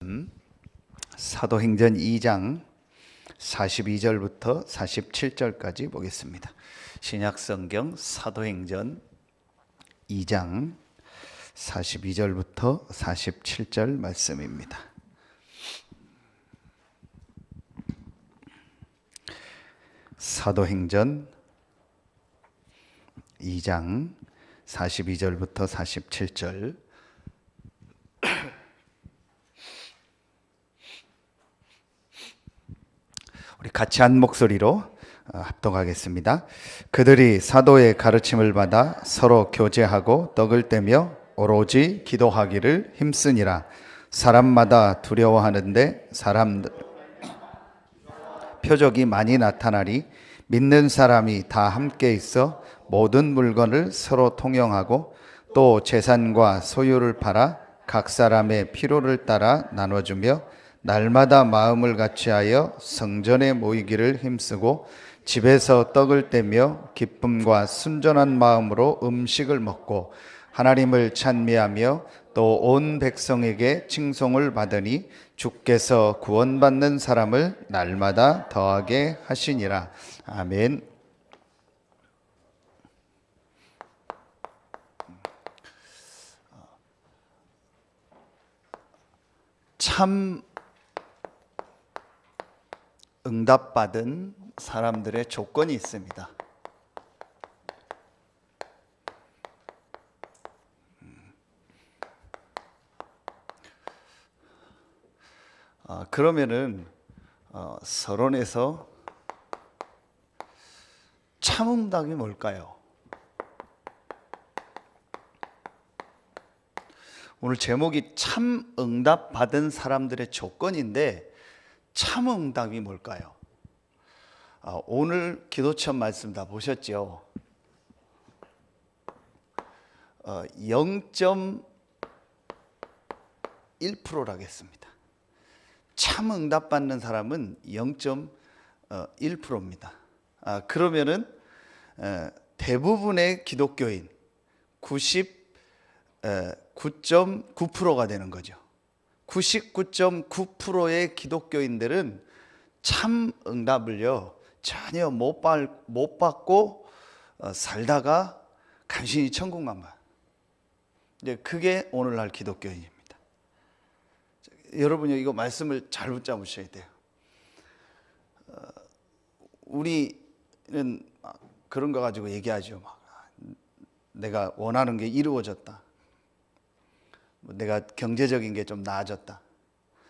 말씀 사도행전 2장 42절부터 47절까지 보겠습니다. 신약성경 사도행전 2장 42절부터 47절 말씀입니다. 사도행전 2장 42절부터 47절 우리 같이 한 목소리로 합독하겠습니다. 그들이 사도의 가르침을 받아 서로 교제하고 떡을 떼며 오로지 기도하기를 힘쓰니라. 사람마다 두려워하는데 사람들 표적이 많이 나타나리. 믿는 사람이 다 함께 있어 모든 물건을 서로 통용하고 또 재산과 소유를 팔아 각 사람의 필요를 따라 나눠주며 날마다 마음을 같이하여 성전에 모이기를 힘쓰고 집에서 떡을 떼며 기쁨과 순전한 마음으로 음식을 먹고 하나님을 찬미하며 또 온 백성에게 칭송을 받으니 주께서 구원받는 사람을 날마다 더하게 하시니라. 아멘. 참 응답받은 사람들의 조건이 있습니다. 그러면은 서론에서 참 응답이 뭘까요? 오늘 제목이 참 응답 받은 사람들의 조건인데 참 응답이 뭘까요? 오늘 기도처 말씀 다 보셨죠? 0.1%라겠습니다. 참 응답 받는 사람은 0.1%입니다. 그러면은 대부분의 기독교인 99.9%가 되는 거죠. 99.9%의 기독교인들은 참 응답을요 전혀 못 받고 살다가 간신히 천국만 가. 이제 그게 오늘날 기독교인입니다. 여러분이 이거 말씀을 잘 붙잡으셔야 돼요. 우리는 그런 거 가지고 얘기하죠. 내가 원하는 게 이루어졌다. 내가 경제적인 게 좀 나아졌다.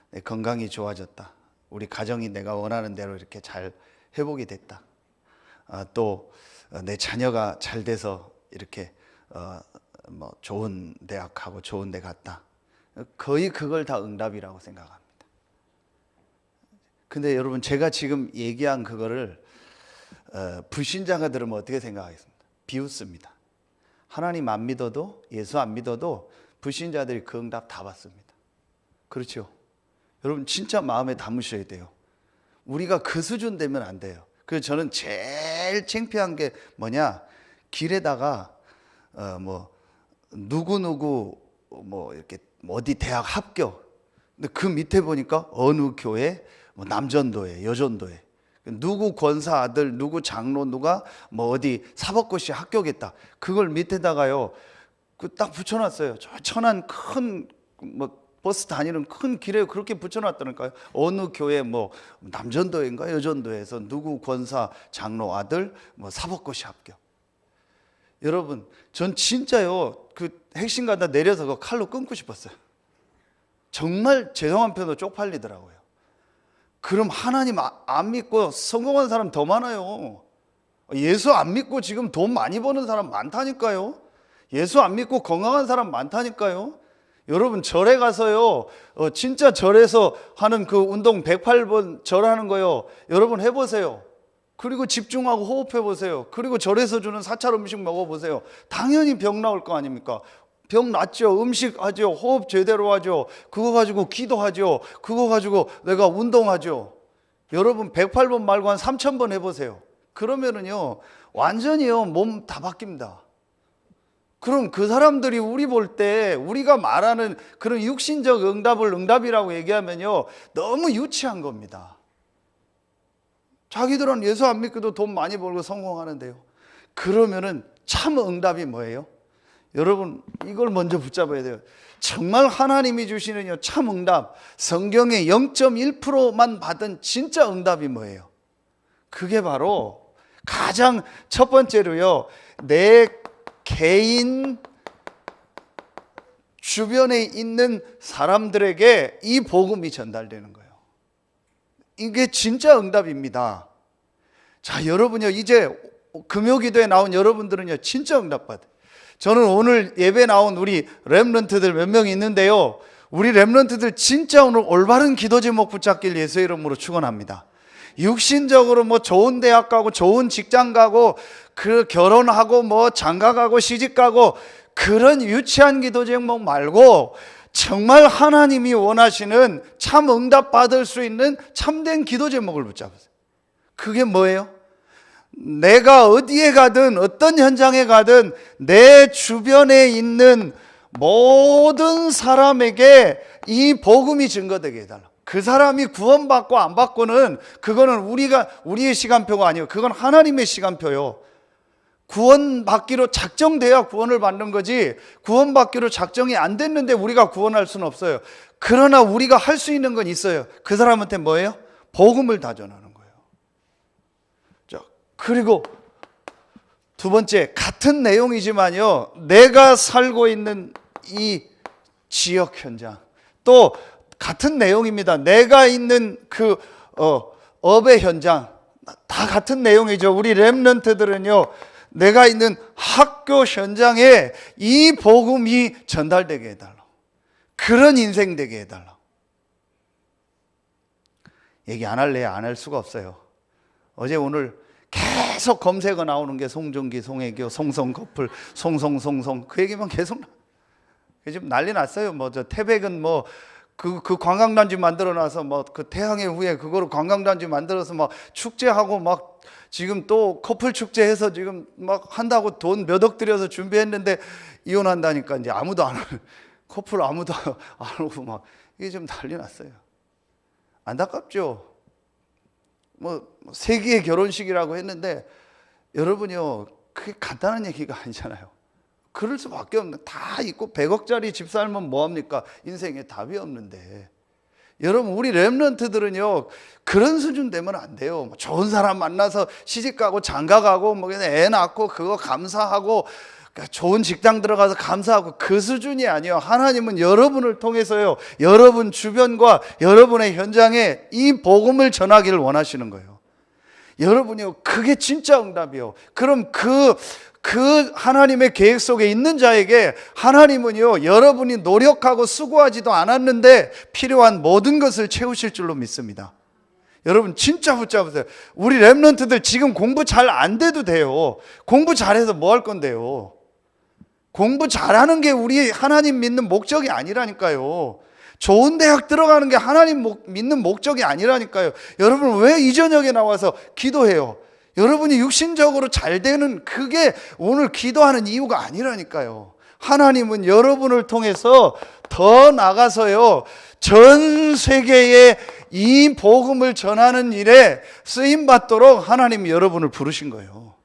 내 건강이 좋아졌다. 우리 가정이 내가 원하는 대로 이렇게 잘 회복이 됐다. 또 내 자녀가 잘 돼서 이렇게 좋은 대학 가고 좋은 데 갔다. 거의 그걸 다 응답이라고 생각합니다. 근데 여러분 제가 지금 얘기한 그거를 불신자가 들으면 어떻게 생각하겠습니까? 비웃습니다. 하나님 안 믿어도 예수 안 믿어도 불신자들이 그 응답 다 받습니다. 그렇죠? 여러분 진짜 마음에 담으셔야 돼요. 우리가 그 수준 되면 안 돼요. 그래서 저는 제일 창피한 게 뭐냐, 길에다가 누구누구 이렇게 어디 대학 합격, 근데 그 밑에 보니까 어느 교회 남전도회 여전도회 누구 권사 아들 누구 장로 누가 어디 사법고시 합격했다. 그걸 밑에다가요 딱 붙여놨어요. 저 천안 큰 버스 다니는 큰 길에 그렇게 붙여놨다니까요. 어느 교회 남전도인가 여전도에서 누구 권사 장로 아들 사법고시 합격. 여러분 전 진짜요 그 핵심가다 내려서 그 칼로 끊고 싶었어요. 정말 죄송한 표현도 쪽팔리더라고요. 그럼 하나님 안 믿고 성공한 사람 더 많아요. 예수 안 믿고 지금 돈 많이 버는 사람 많다니까요. 예수 안 믿고 건강한 사람 많다니까요. 여러분 절에 가서요 진짜 절에서 하는 그 운동 108번 절하는 거요 여러분 해보세요. 그리고 집중하고 호흡해보세요. 그리고 절에서 주는 사찰 음식 먹어보세요. 당연히 병 나올 거 아닙니까? 병 낫죠. 음식 하죠. 호흡 제대로 하죠. 그거 가지고 기도하죠. 그거 가지고 내가 운동하죠. 여러분 108번 말고 한 3000번 해보세요. 그러면은요 완전히요 몸 다 바뀝니다. 그럼 그 사람들이 우리 볼 때 우리가 말하는 그런 육신적 응답을 응답이라고 얘기하면요, 너무 유치한 겁니다. 자기들은 예수 안 믿고도 돈 많이 벌고 성공하는데요. 그러면은 참 응답이 뭐예요? 여러분, 이걸 먼저 붙잡아야 돼요. 정말 하나님이 주시는 참 응답, 성경의 0.1%만 받은 진짜 응답이 뭐예요? 그게 바로 가장 첫 번째로요, 내 개인 주변에 있는 사람들에게 이 복음이 전달되는 거예요. 이게 진짜 응답입니다. 자, 여러분요, 이제 금요기도에 나온 여러분들은요, 진짜 응답 받아요. 저는 오늘 예배 나온 우리 렘넌트들 몇 명 있는데요, 우리 렘넌트들 진짜 오늘 올바른 기도 제목 붙잡길 예수의 이름으로 축원합니다. 육신적으로 뭐 좋은 대학 가고 좋은 직장 가고 그 결혼하고 뭐 장가 가고 시집 가고 그런 유치한 기도 제목 말고 정말 하나님이 원하시는 참 응답 받을 수 있는 참된 기도 제목을 붙잡으세요. 그게 뭐예요? 내가 어디에 가든 어떤 현장에 가든 내 주변에 있는 모든 사람에게 이 복음이 증거되게 해달라. 그 사람이 구원받고 안 받고는 그거는 우리의 시간표가 아니에요. 그건 하나님의 시간표요. 구원받기로 작정돼야 구원을 받는 거지, 구원받기로 작정이 안 됐는데 우리가 구원할 수는 없어요. 그러나 우리가 할 수 있는 건 있어요. 그 사람한테 뭐예요? 복음을 다 전하는 거예요. 자, 그리고 두 번째, 같은 내용이지만요, 내가 살고 있는 이 지역 현장, 또 같은 내용입니다. 내가 있는 그 업의 현장, 다 같은 내용이죠. 우리 렘넌트들은요, 내가 있는 학교 현장에 이 복음이 전달되게 해달라. 그런 인생 되게 해달라. 얘기 안 할래야 안 할 수가 없어요. 어제 오늘 계속 검색어 나오는 게 송중기, 송혜교, 송송 커플, 송송 그 얘기만 계속 지금 난리 났어요. 뭐 저 태백은 뭐 그 관광단지 만들어놔서 뭐 그 태양의 후예 그거로 관광단지 만들어서 막 축제하고 막 지금 또 커플 축제해서 지금 막 한다고 돈 몇 억 들여서 준비했는데 이혼한다니까 이제 아무도 안 커플 아무도 안 오고 막 이게 좀 난리 났어요. 안타깝죠. 뭐 세기의 결혼식이라고 했는데 여러분요, 그게 간단한 얘기가 아니잖아요. 그럴 수밖에 없는, 다 있고 100억짜리 집 살면 뭐합니까? 인생에 답이 없는데. 여러분, 우리 렘넌트들은요, 그런 수준 되면 안 돼요. 뭐 좋은 사람 만나서 시집가고 장가가고 뭐 그냥 애 낳고 그거 감사하고 좋은 직장 들어가서 감사하고 그 수준이 아니에요. 하나님은 여러분을 통해서요, 여러분 주변과 여러분의 현장에 이 복음을 전하기를 원하시는 거예요. 여러분이요, 그게 진짜 응답이요. 그럼 그 하나님의 계획 속에 있는 자에게 하나님은요, 여러분이 노력하고 수고하지도 않았는데 필요한 모든 것을 채우실 줄로 믿습니다. 여러분 진짜 붙잡으세요. 우리 렘넌트들 지금 공부 잘 안 돼도 돼요. 공부 잘해서 뭐 할 건데요? 공부 잘하는 게 우리 하나님 믿는 목적이 아니라니까요. 좋은 대학 들어가는 게 하나님 믿는 목적이 아니라니까요. 여러분 왜 이 저녁에 나와서 기도해요? 여러분이 육신적으로 잘 되는 그게 오늘 기도하는 이유가 아니라니까요. 하나님은 여러분을 통해서 더 나가서요, 전 세계에 이 복음을 전하는 일에 쓰임받도록 하나님이 여러분을 부르신 거예요.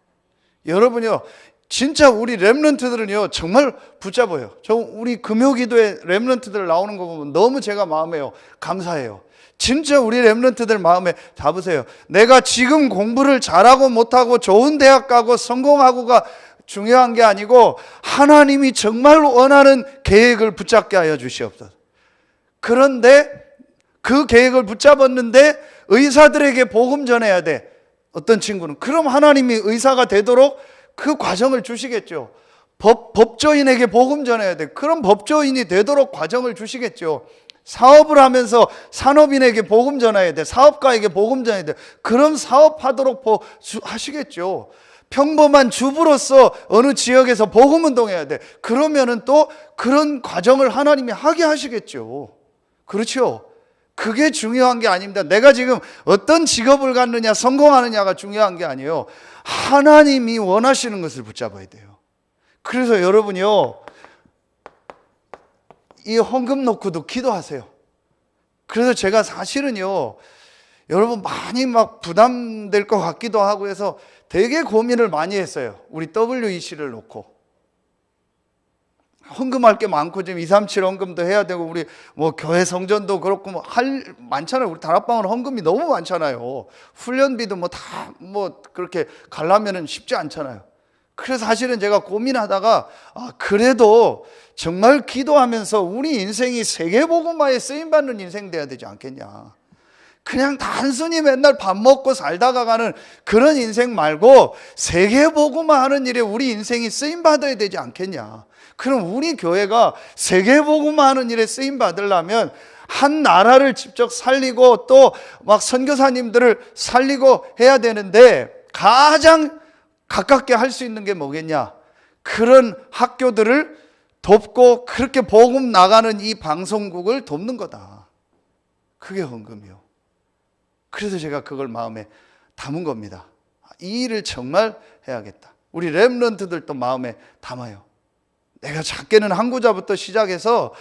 여러분이요, 진짜 우리 렘넌트들은요, 정말 붙잡아요. 저 우리 금요기도에 렘넌트들 나오는 거 보면 너무 제가 마음에요, 감사해요. 진짜 우리 렘넌트들 마음에 잡으세요. 내가 지금 공부를 잘하고 못하고 좋은 대학 가고 성공하고가 중요한 게 아니고 하나님이 정말 원하는 계획을 붙잡게 하여 주시옵소서. 그런데 그 계획을 붙잡았는데 의사들에게 복음 전해야 돼. 어떤 친구는 그럼 하나님이 의사가 되도록 그 과정을 주시겠죠. 법조인에게 복음 전해야 돼. 그럼 법조인이 되도록 과정을 주시겠죠. 사업을 하면서 산업인에게 복음 전해야 돼. 사업가에게 복음 전해야 돼. 그럼 사업하도록 하시겠죠. 평범한 주부로서 어느 지역에서 복음 운동해야 돼. 그러면은 또 그런 과정을 하나님이 하게 하시겠죠. 그렇죠? 그게 중요한 게 아닙니다. 내가 지금 어떤 직업을 갖느냐, 성공하느냐가 중요한 게 아니에요. 하나님이 원하시는 것을 붙잡아야 돼요. 그래서 여러분이요, 이 헌금 놓고도 기도하세요. 그래서 제가 사실은요, 여러분 많이 막 부담될 것 같기도 하고 해서 되게 고민을 많이 했어요. 우리 WEC를 놓고. 헌금할 게 많고 지금 237 헌금도 해야 되고 우리 뭐 교회 성전도 그렇고 뭐 많잖아요. 우리 다락방은 헌금이 너무 많잖아요. 훈련비도 뭐 다 뭐 그렇게 가려면은 쉽지 않잖아요. 그래서 사실은 제가 고민하다가 그래도 정말 기도하면서 우리 인생이 세계복음화에 쓰임받는 인생 돼야 되지 않겠냐. 그냥 단순히 맨날 밥 먹고 살다가 가는 그런 인생 말고 세계복음화 하는 일에 우리 인생이 쓰임받아야 되지 않겠냐. 그럼 우리 교회가 세계복음화 하는 일에 쓰임받으려면 한 나라를 직접 살리고 또 막 선교사님들을 살리고 해야 되는데 가장 가깝게 할 수 있는 게 뭐겠냐? 그런 학교들을 돕고 그렇게 복음 나가는 이 방송국을 돕는 거다. 그게 헌금이요. 그래서 제가 그걸 마음에 담은 겁니다. 이 일을 정말 해야겠다. 우리 렘넌트들도 마음에 담아요. 내가 작게는 한 구자부터 시작해서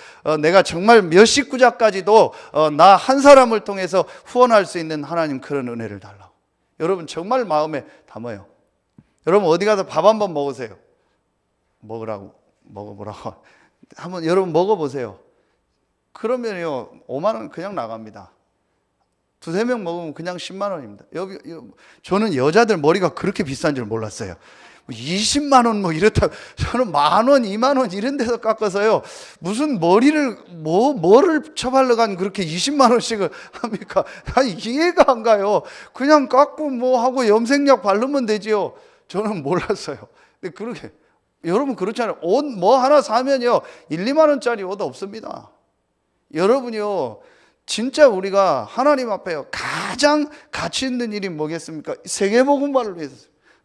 내가 정말 몇십 구자까지도 나 한 사람을 통해서 후원할 수 있는 하나님 그런 은혜를 달라고. 여러분 정말 마음에 담아요. 여러분 어디 가서 밥 한번 먹으세요. 먹어보라고. 한번 여러분 먹어보세요. 그러면요 5만 원 그냥 나갑니다. 두세 명 먹으면 그냥 10만 원입니다. 저는 여자들 머리가 그렇게 비싼 줄 몰랐어요. 20만 원 뭐 이렇다. 저는 만 원, 2만 원 이런 데서 깎아서요. 무슨 머리를 뭐를 처발러 간 그렇게 20만 원씩을 합니까? 이해가 안 가요. 그냥 깎고 뭐 하고 염색약 바르면 되지요. 저는 몰랐어요. 근데 그렇게 여러분 그렇잖아요. 옷 뭐 하나 사면요 1, 2만 원짜리 옷 없습니다. 여러분이요 진짜 우리가 하나님 앞에 가장 가치 있는 일이 뭐겠습니까? 세계복음화를 위해서.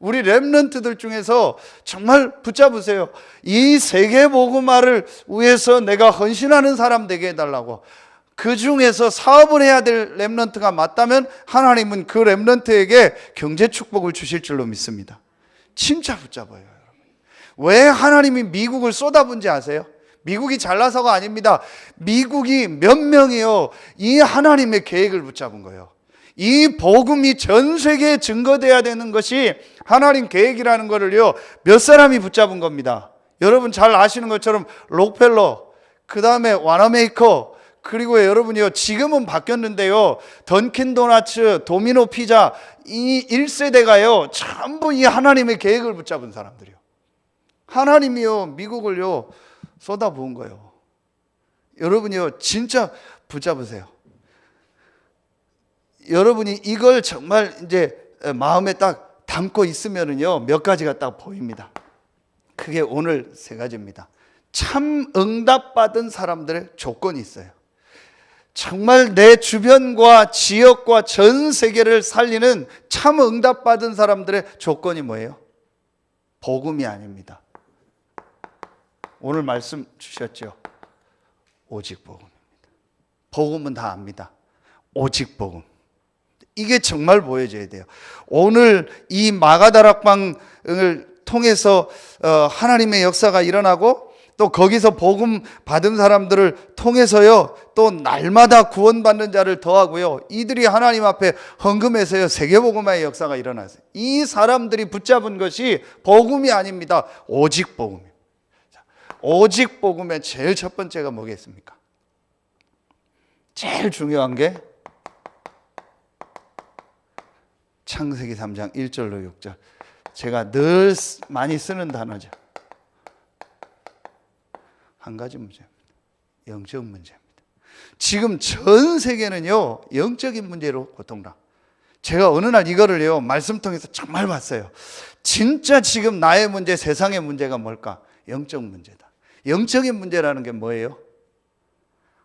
우리 렘넌트들 중에서 정말 붙잡으세요. 이 세계복음화를 위해서 내가 헌신하는 사람 되게 해달라고. 그 중에서 사업을 해야 될 렘넌트가 맞다면 하나님은 그 렘넌트에게 경제 축복을 주실 줄로 믿습니다. 진짜 붙잡아요. 여러분. 왜 하나님이 미국을 쏟아부은지 아세요? 미국이 잘나서가 아닙니다. 미국이 몇 명이요 이 하나님의 계획을 붙잡은 거예요. 이 복음이 전 세계에 증거돼야 되는 것이 하나님 계획이라는 것을요 몇 사람이 붙잡은 겁니다. 여러분 잘 아시는 것처럼 록펠러, 그 다음에 와나메이커, 그리고 여러분이요 지금은 바뀌었는데요 던킨 도너츠, 도미노 피자 이 1세대가요 전부 이 하나님의 계획을 붙잡은 사람들이요. 하나님이요 미국을요 쏟아부은 거예요. 여러분이요 진짜 붙잡으세요. 여러분이 이걸 정말 이제 마음에 딱 담고 있으면은요 몇 가지가 딱 보입니다. 그게 오늘 세 가지입니다. 참 응답받은 사람들의 조건이 있어요. 정말 내 주변과 지역과 전 세계를 살리는 참 응답받은 사람들의 조건이 뭐예요? 복음이 아닙니다. 오늘 말씀 주셨죠? 오직 복음입니다. 복음은 다 압니다. 오직 복음. 이게 정말 보여져야 돼요. 오늘 이 마가다락방을 통해서 하나님의 역사가 일어나고 또 거기서 복음 받은 사람들을 통해서요 또 날마다 구원받는 자를 더하고요 이들이 하나님 앞에 헌금해서요 세계복음화의 역사가 일어났어요. 이 사람들이 붙잡은 것이 복음이 아닙니다. 오직 복음입니다. 오직 복음의 제일 첫 번째가 뭐겠습니까? 제일 중요한 게 창세기 3장 1절로 6절. 제가 늘 많이 쓰는 단어죠. 한 가지 문제입니다. 영적 문제입니다. 지금 전 세계는요 영적인 문제로 고통당. 제가 어느 날 이거를요 말씀 통해서 정말 봤어요. 진짜 지금 나의 문제, 세상의 문제가 뭘까? 영적 문제다. 영적인 문제라는 게 뭐예요?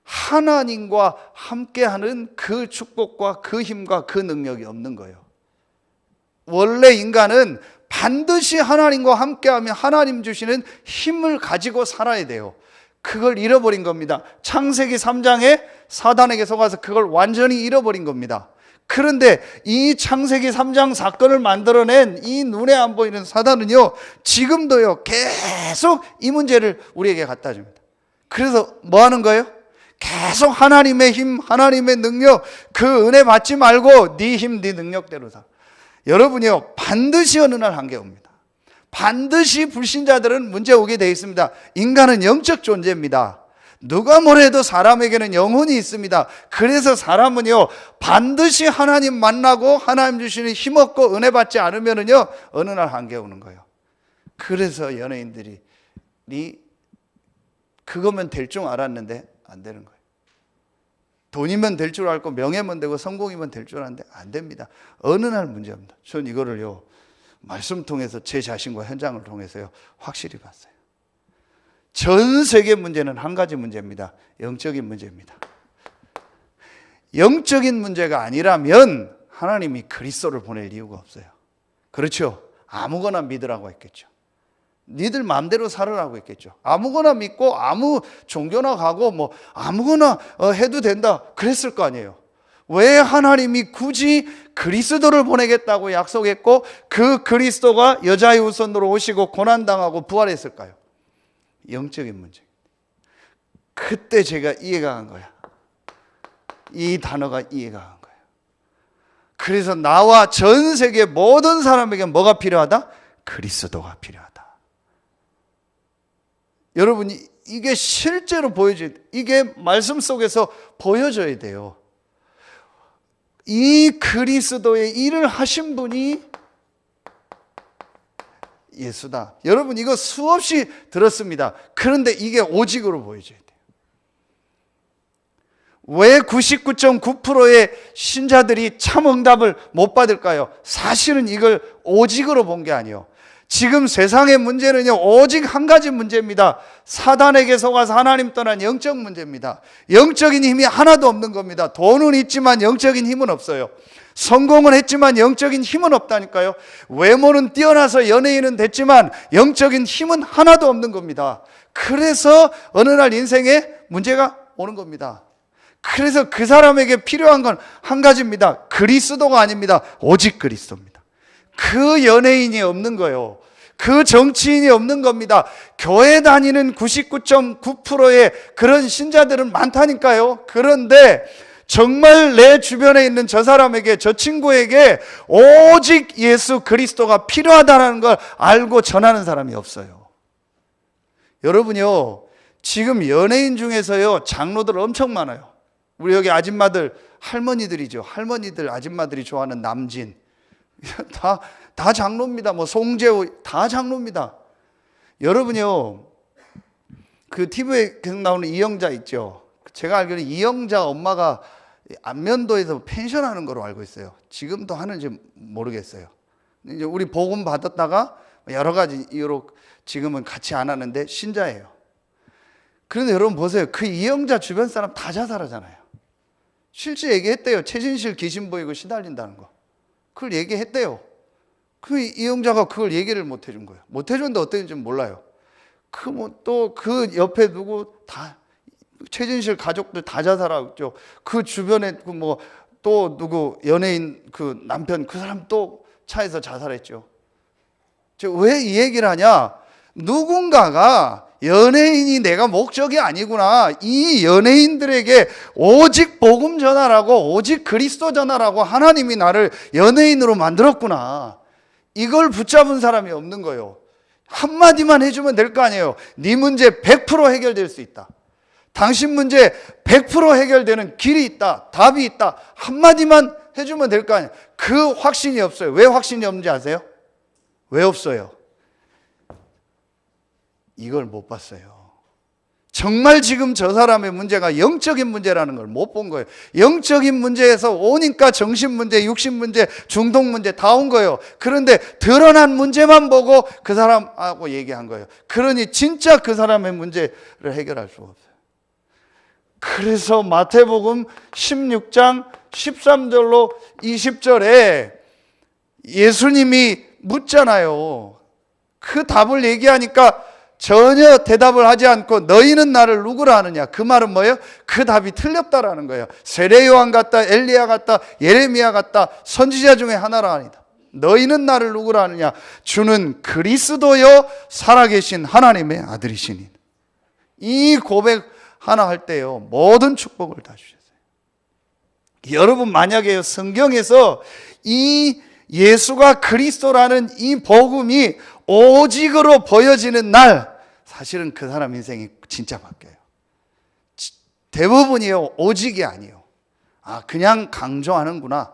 하나님과 함께하는 그 축복과 그 힘과 그 능력이 없는 거예요. 원래 인간은 반드시 하나님과 함께하며 하나님 주시는 힘을 가지고 살아야 돼요. 그걸 잃어버린 겁니다. 창세기 3장에 사단에게 속아서 그걸 완전히 잃어버린 겁니다. 그런데 이 창세기 3장 사건을 만들어낸 이 눈에 안 보이는 사단은요, 지금도요, 계속 이 문제를 우리에게 갖다 줍니다. 그래서 뭐 하는 거예요? 계속 하나님의 힘, 하나님의 능력, 그 은혜 받지 말고 네 힘, 네 능력대로 살. 여러분이요, 반드시 어느 날 한계 옵니다. 반드시 불신자들은 문제 오게 되어 있습니다. 인간은 영적 존재입니다. 누가 뭐래도 사람에게는 영혼이 있습니다. 그래서 사람은요, 반드시 하나님 만나고 하나님 주시는 힘없고 은혜 받지 않으면은요, 어느 날 한계 오는 거예요. 그래서 연예인들이 그거면 될 줄 알았는데 안 되는 거예요. 돈이면 될 줄 알고 명예면 되고 성공이면 될 줄 알았는데 안 됩니다. 어느 날 문제입니다. 전 이거를요, 말씀 통해서 제 자신과 현장을 통해서요, 확실히 봤어요. 전 세계 문제는 한 가지 문제입니다. 영적인 문제입니다. 영적인 문제가 아니라면 하나님이 그리스도를 보낼 이유가 없어요. 그렇죠? 아무거나 믿으라고 했겠죠. 니들 마음대로 살으라고 했겠죠. 아무거나 믿고 아무 종교나 가고 뭐 아무거나 해도 된다 그랬을 거 아니에요. 왜 하나님이 굳이 그리스도를 보내겠다고 약속했고 그 그리스도가 여자의 후손으로 오시고 고난당하고 부활했을까요? 영적인 문제. 그때 제가 이해가 간 거야. 이 단어가 이해가 간 거예요. 그래서 나와 전 세계 모든 사람에게 뭐가 필요하다? 그리스도가 필요하다. 여러분, 이게 실제로 보여줘야 돼요. 이게 말씀 속에서 보여줘야 돼요. 이 그리스도의 일을 하신 분이 예수다. 여러분, 이거 수없이 들었습니다. 그런데 이게 오직으로 보여줘야 돼요. 왜 99.9%의 신자들이 참 응답을 못 받을까요? 사실은 이걸 오직으로 본 게 아니에요. 지금 세상의 문제는요, 오직 한 가지 문제입니다. 사단에게 속아서 하나님 떠난 영적 문제입니다. 영적인 힘이 하나도 없는 겁니다. 돈은 있지만 영적인 힘은 없어요. 성공은 했지만 영적인 힘은 없다니까요. 외모는 뛰어나서 연예인은 됐지만 영적인 힘은 하나도 없는 겁니다. 그래서 어느 날 인생에 문제가 오는 겁니다. 그래서 그 사람에게 필요한 건 한 가지입니다. 그리스도가 아닙니다. 오직 그리스도입니다. 그 연예인이 없는 거예요. 그 정치인이 없는 겁니다. 교회 다니는 99.9%의 그런 신자들은 많다니까요. 그런데 정말 내 주변에 있는 저 사람에게, 저 친구에게 오직 예수 그리스도가 필요하다는 걸 알고 전하는 사람이 없어요. 여러분요, 지금 연예인 중에서요, 장로들 엄청 많아요. 우리 여기 아줌마들, 할머니들이죠. 할머니들, 아줌마들이 좋아하는 남진. 다 장로입니다. 뭐 송재호 다 장로입니다. 여러분요, 그 TV에 계속 나오는 이영자 있죠. 제가 알기로는 이영자 엄마가 안면도에서 펜션하는 거로 알고 있어요. 지금도 하는지 모르겠어요. 이제 우리 복음 받았다가 여러 가지 이유로 지금은 같이 안 하는데 신자예요. 그런데 여러분 보세요. 그 이영자 주변 사람 다 자살하잖아요. 실제 얘기했대요. 최진실 귀신 보이고 시달린다는 거. 그걸 얘기했대요. 그 이영자가 그걸 얘기를 못 해준 거예요. 못 해줬는데 어땠는지 몰라요. 또 그 옆에 누구 다 최진실 가족들 다 자살하죠. 그 주변에 또 누구 연예인 그 남편 그 사람 또 차에서 자살했죠. 왜 이 얘기를 하냐? 누군가가 연예인이 내가 목적이 아니구나. 이 연예인들에게 오직 복음 전하라고, 오직 그리스도 전하라고 하나님이 나를 연예인으로 만들었구나. 이걸 붙잡은 사람이 없는 거예요. 한마디만 해주면 될 거 아니에요. 네 문제 100% 해결될 수 있다. 당신 문제 100% 해결되는 길이 있다. 답이 있다. 한마디만 해주면 될 거 아니에요. 그 확신이 없어요. 왜 확신이 없는지 아세요? 왜 없어요? 이걸 못 봤어요. 정말 지금 저 사람의 문제가 영적인 문제라는 걸 못 본 거예요. 영적인 문제에서 오니까 정신 문제, 육신 문제, 중독 문제 다 온 거예요. 그런데 드러난 문제만 보고 그 사람하고 얘기한 거예요. 그러니 진짜 그 사람의 문제를 해결할 수가 없어요. 그래서 마태복음 16장 13절로 20절에 예수님이 묻잖아요. 그 답을 얘기하니까 전혀 대답을 하지 않고 너희는 나를 누구라 하느냐. 그 말은 뭐예요? 그 답이 틀렸다라는 거예요. 세례 요한 같다, 엘리야 같다, 예레미야 같다, 선지자 중에 하나라 아니다. 너희는 나를 누구라 하느냐. 주는 그리스도여 살아계신 하나님의 아들이시니. 이 고백 하나 할 때요, 모든 축복을 다 주셨어요. 여러분, 만약에 성경에서 이 예수가 그리스도라는 이 복음이 오직으로 보여지는 날, 사실은 그 사람 인생이 진짜 바뀌어요. 대부분이요, 오직이 아니에요. 그냥 강조하는구나,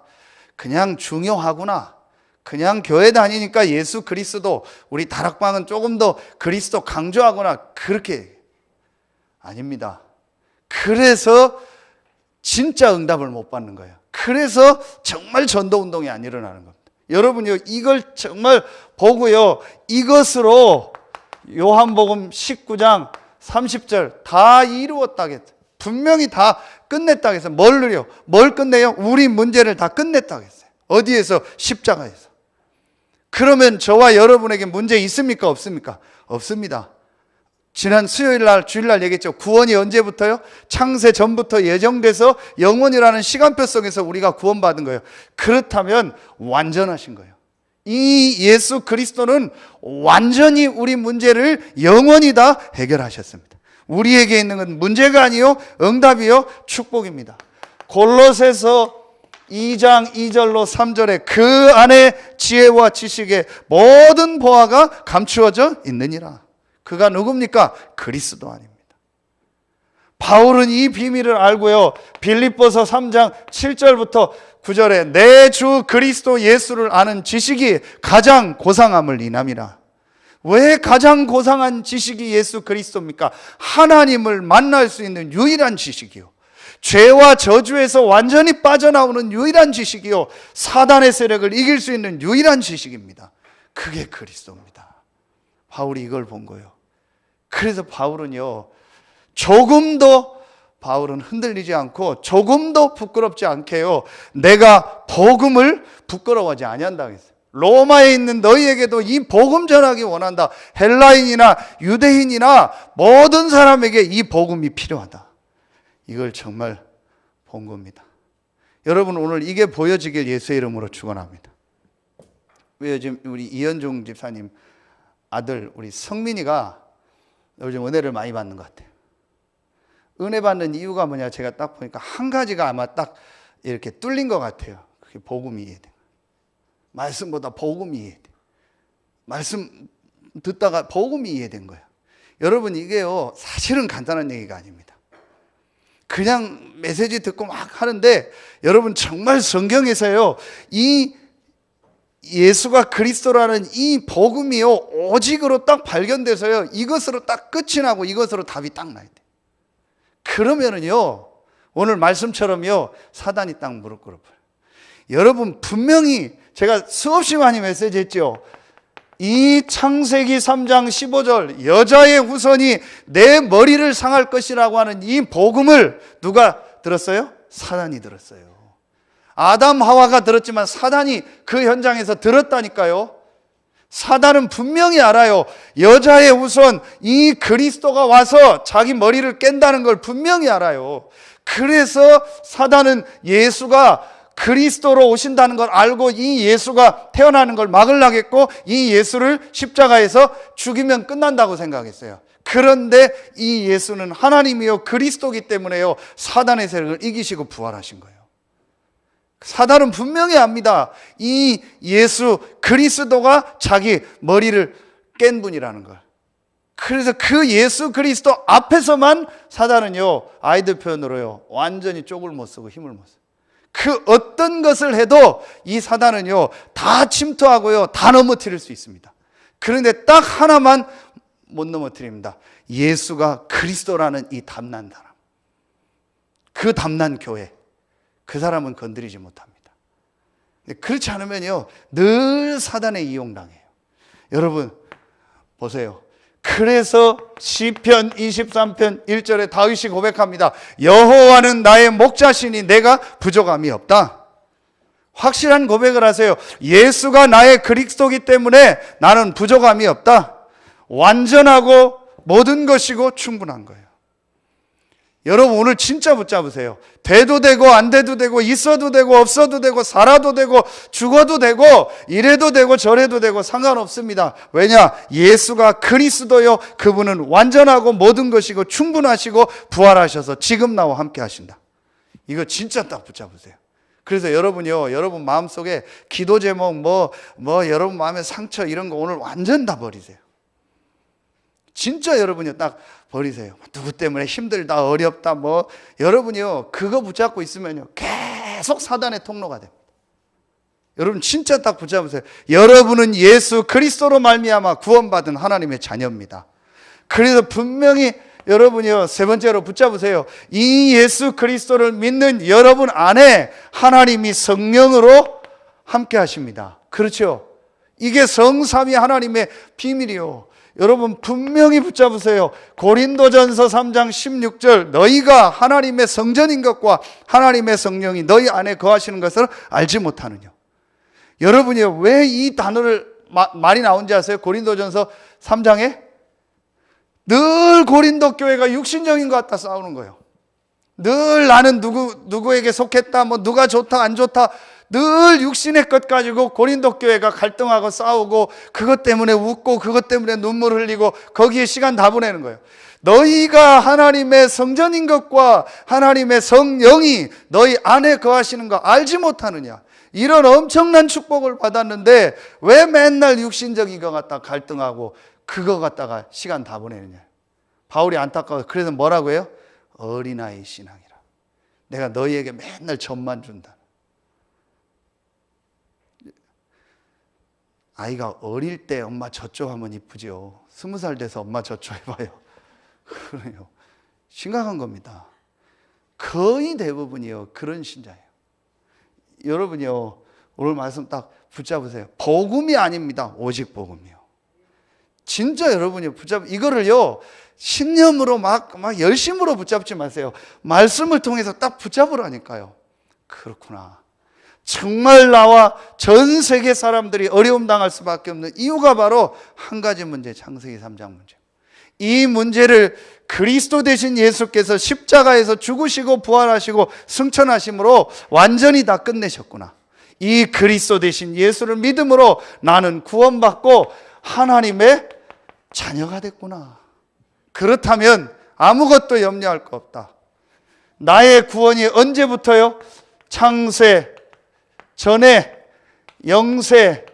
그냥 중요하구나, 그냥 교회 다니니까 예수 그리스도, 우리 다락방은 조금 더 그리스도 강조하구나, 그렇게 아닙니다. 그래서 진짜 응답을 못 받는 거예요. 그래서 정말 전도운동이 안 일어나는 겁니다. 여러분요, 이걸 정말 보고요, 이것으로 요한복음 19장 30절 다 이루었다겠어요. 분명히 다 끝냈다겠어요. 뭘 끝내요? 우리 문제를 다 끝냈다겠어요. 어디에서? 십자가에서. 그러면 저와 여러분에게 문제 있습니까? 없습니까? 없습니다. 지난 수요일 날, 주일 날 얘기했죠. 구원이 언제부터요? 창세 전부터 예정돼서 영원이라는 시간표 속에서 우리가 구원받은 거예요. 그렇다면 완전하신 거예요. 이 예수 그리스도는 완전히 우리 문제를 영원히 다 해결하셨습니다. 우리에게 있는 건 문제가 아니요, 응답이요, 축복입니다. 골로새서 2장 2절로 3절에 그 안에 지혜와 지식의 모든 보화가 감추어져 있느니라. 그가 누굽니까? 그리스도 아닙니다. 바울은 이 비밀을 알고요, 빌립보서 3장 7절부터 9절에 내 주 그리스도 예수를 아는 지식이 가장 고상함을 인함이라. 왜 가장 고상한 지식이 예수 그리스도입니까? 하나님을 만날 수 있는 유일한 지식이요, 죄와 저주에서 완전히 빠져나오는 유일한 지식이요, 사단의 세력을 이길 수 있는 유일한 지식입니다. 그게 그리스도입니다. 바울이 이걸 본 거예요. 그래서 바울은요, 바울은 흔들리지 않고 조금도 부끄럽지 않게요, 내가 복음을 부끄러워하지 아니한다 했어요. 로마에 있는 너희에게도 이 복음 전하기 원한다. 헬라인이나 유대인이나 모든 사람에게 이 복음이 필요하다. 이걸 정말 본 겁니다. 여러분, 오늘 이게 보여지길 예수의 이름으로 축원합니다. 요즘 우리 이현중 집사님 아들 우리 성민이가 요즘 은혜를 많이 받는 것 같아요. 은혜 받는 이유가 뭐냐, 제가 딱 보니까 한 가지가 아마 딱 이렇게 뚫린 것 같아요. 그게 복음이 이해돼요. 말씀보다 복음이 이해돼요. 말씀 듣다가 복음이 이해된 거예요. 여러분, 이게요, 사실은 간단한 얘기가 아닙니다. 그냥 메시지 듣고 막 하는데, 여러분 정말 성경에서요, 이 예수가 그리스도라는 이 복음이요, 오직으로 딱 발견돼서요, 이것으로 딱 끝이 나고 이것으로 답이 딱 나야 돼. 그러면은요, 오늘 말씀처럼요, 사단이 딱 무릎 꿇어버려요. 여러분, 분명히 제가 수없이 많이 메시지 했죠. 이 창세기 3장 15절 여자의 후손이 내 머리를 상할 것이라고 하는 이 복음을 누가 들었어요? 사단이 들었어요. 아담 하와가 들었지만 사단이 그 현장에서 들었다니까요. 사단은 분명히 알아요. 여자의 후손 이 그리스도가 와서 자기 머리를 깬다는 걸 분명히 알아요. 그래서 사단은 예수가 그리스도로 오신다는 걸 알고 이 예수가 태어나는 걸 막으려겠고 이 예수를 십자가에서 죽이면 끝난다고 생각했어요. 그런데 이 예수는 하나님이요 그리스도이기 때문에요, 사단의 세력을 이기시고 부활하신 거예요. 사단은 분명히 압니다. 이 예수 그리스도가 자기 머리를 깬 분이라는 걸. 그래서 그 예수 그리스도 앞에서만 사단은요, 아이들 표현으로요, 완전히 쪽을 못 쓰고 힘을 못 써요. 그 어떤 것을 해도 이 사단은요, 다 침투하고요, 다 넘어뜨릴 수 있습니다. 그런데 딱 하나만 못 넘어뜨립니다. 예수가 그리스도라는 이 담난 사람, 그 담난 교회, 그 사람은 건드리지 못합니다. 그렇지 않으면요, 늘 사단에 이용당해요. 여러분 보세요. 그래서 시편 23편 1절에 다윗이 고백합니다. 여호와는 나의 목자시니 내가 부족함이 없다. 확실한 고백을 하세요. 예수가 나의 그리스도이기 때문에 나는 부족함이 없다. 완전하고 모든 것이고 충분한 거예요. 여러분 오늘 진짜 붙잡으세요. 돼도 되고 안 돼도 되고 있어도 되고 없어도 되고 살아도 되고 죽어도 되고 이래도 되고 저래도 되고 상관없습니다. 왜냐? 예수가 그리스도요, 그분은 완전하고 모든 것이고 충분하시고 부활하셔서 지금 나와 함께 하신다. 이거 진짜 딱 붙잡으세요. 그래서 여러분요, 여러분 마음속에 기도 제목 여러분 마음의 상처 이런 거 오늘 완전 다 버리세요. 진짜 여러분요 딱 버리세요. 누구 때문에 힘들다, 어렵다, 여러분이요 그거 붙잡고 있으면요 계속 사단의 통로가 됩니다. 여러분 진짜 딱 붙잡으세요. 여러분은 예수 그리스도로 말미암아 구원받은 하나님의 자녀입니다. 그래서 분명히 여러분이요 세 번째로 붙잡으세요. 이 예수 그리스도를 믿는 여러분 안에 하나님이 성령으로 함께 하십니다. 그렇죠? 이게 성삼위 하나님의 비밀이요. 여러분 분명히 붙잡으세요. 고린도전서 3장 16절 너희가 하나님의 성전인 것과 하나님의 성령이 너희 안에 거하시는 것을 알지 못하느냐. 여러분이요 왜 이 단어를 말이 나온지 아세요? 고린도전서 3장에 늘 고린도 교회가 육신적인 것 같다 싸우는 거예요. 늘 나는 누구에게 속했다, 누가 좋다 안 좋다, 늘 육신의 것 가지고 고린도 교회가 갈등하고 싸우고 그것 때문에 웃고 그것 때문에 눈물 흘리고 거기에 시간 다 보내는 거예요. 너희가 하나님의 성전인 것과 하나님의 성령이 너희 안에 거하시는 거 알지 못하느냐. 이런 엄청난 축복을 받았는데 왜 맨날 육신적인 것 갖다 갈등하고 그거 갖다가 시간 다 보내느냐. 바울이 안타까워서 그래서 뭐라고 해요? 어린아이 신앙이라. 내가 너희에게 맨날 점만 준다. 아이가 어릴 때 엄마 젖줘 하면 이쁘죠. 20살 돼서 엄마 젖줘 해봐요. 그래요. 심각한 겁니다. 거의 대부분이요 그런 신자예요. 여러분이요 오늘 말씀 딱 붙잡으세요. 복음이 아닙니다. 오직 복음이요. 진짜 여러분이 이거를요 신념으로 막 열심으로 붙잡지 마세요. 말씀을 통해서 딱 붙잡으라니까요. 그렇구나. 정말 나와 전 세계 사람들이 어려움 당할 수밖에 없는 이유가 바로 한 가지 문제, 창세기 3장 문제. 이 문제를 그리스도 되신 예수께서 십자가에서 죽으시고 부활하시고 승천하심으로 완전히 다 끝내셨구나. 이 그리스도 되신 예수를 믿음으로 나는 구원받고 하나님의 자녀가 됐구나. 그렇다면 아무것도 염려할 거 없다. 나의 구원이 언제부터요? 창세 전에, 영세